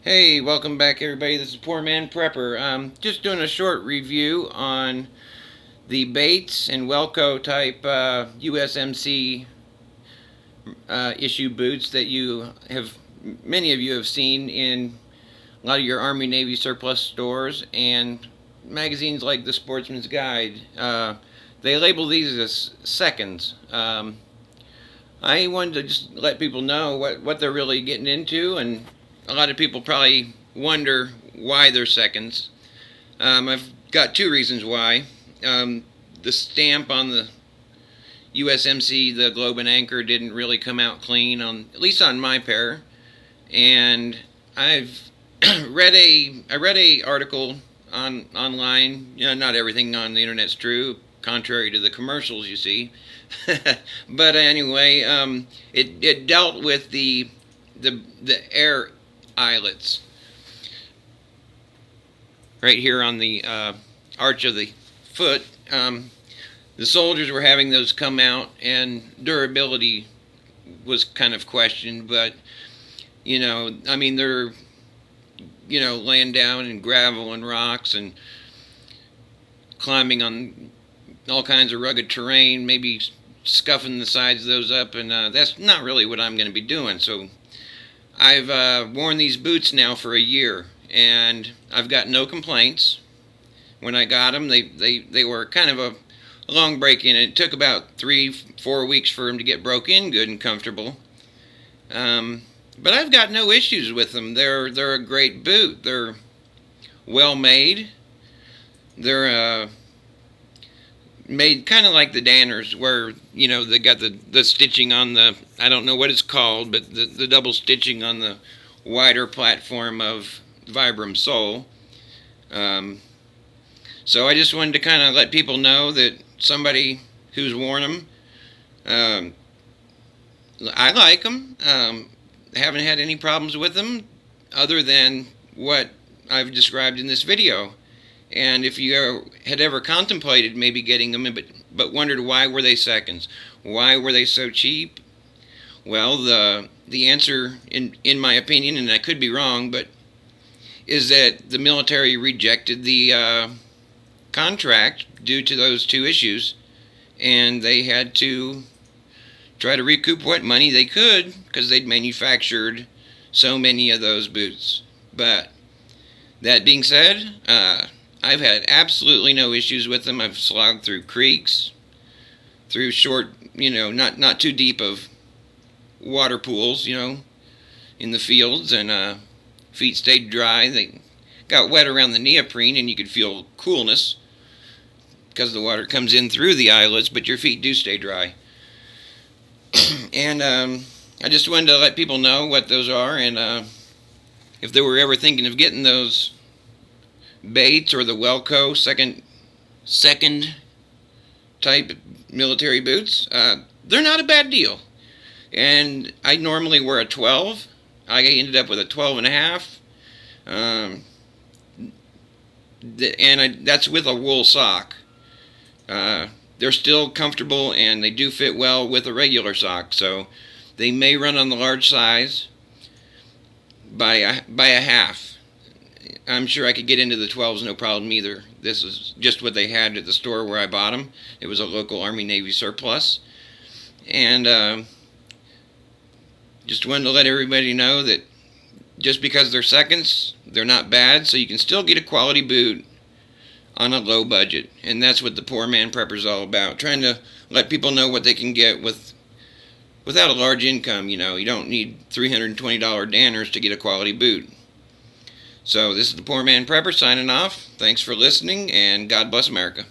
Hey, welcome back everybody. This is Poor Man Prepper. Just doing a short review on the Bates and Welco type USMC issue boots that many of you have seen in a lot of your Army Navy surplus stores and magazines like the Sportsman's Guide. They label these as seconds. I wanted to just let people know what they're really getting into, and a lot of people probably wonder why they're seconds. I've got two reasons why. The stamp on the USMC, the globe and anchor, didn't really come out clean, at least on my pair. And I've I read a article online. You know, not everything on the internet's true, contrary to the commercials you see. But anyway, it dealt with the air eyelets right here on the arch of the foot. The soldiers were having those come out, and durability was kind of questioned. But I mean, they're laying down in gravel and rocks and climbing on all kinds of rugged terrain, maybe scuffing the sides of those up, and that's not really what I'm going to be doing. So I've worn these boots now for a year, and I've got no complaints. When I got them, they were kind of a long break-in. It took about 3-4 weeks for them to get broke in good and comfortable. But I've got no issues with them. They're a great boot. They're well made. They're made kind of like the Danners, where they got the stitching on the, I don't know what it's called, but the double stitching on the wider platform of Vibram sole. So I just wanted to kind of let people know that somebody who's worn them, I like them. Haven't had any problems with them other than what I've described in this video. And if you had ever contemplated maybe getting them, but wondered why were they seconds, why were they so cheap, well, the answer, in my opinion, and I could be wrong, but is that the military rejected the contract due to those two issues, and they had to try to recoup what money they could because they'd manufactured so many of those boots. But that being said, I've had absolutely no issues with them. I've slogged through creeks, through short, not too deep of water pools, in the fields, and feet stayed dry. They got wet around the neoprene, and you could feel coolness because the water comes in through the eyelets, but your feet do stay dry. And I just wanted to let people know what those are, and if they were ever thinking of getting those Bates or the Welco second type military boots, they're not a bad deal. And I normally wear a 12. I ended up with a 12 and a half. That's with a wool sock. They're still comfortable, and they do fit well with a regular sock. So they may run on the large size by a half. I'm sure I could get into the 12s no problem either. This is just what they had at the store where I bought them. It was a local Army Navy surplus. And just wanted to let everybody know that just because they're seconds, they're not bad. So you can still get a quality boot on a low budget. And that's what the Poor Man Prepper is all about. Trying to let people know what they can get without a large income. You don't need $320 Danners to get a quality boot. So this is the Poor Man Prepper signing off. Thanks for listening, and God bless America.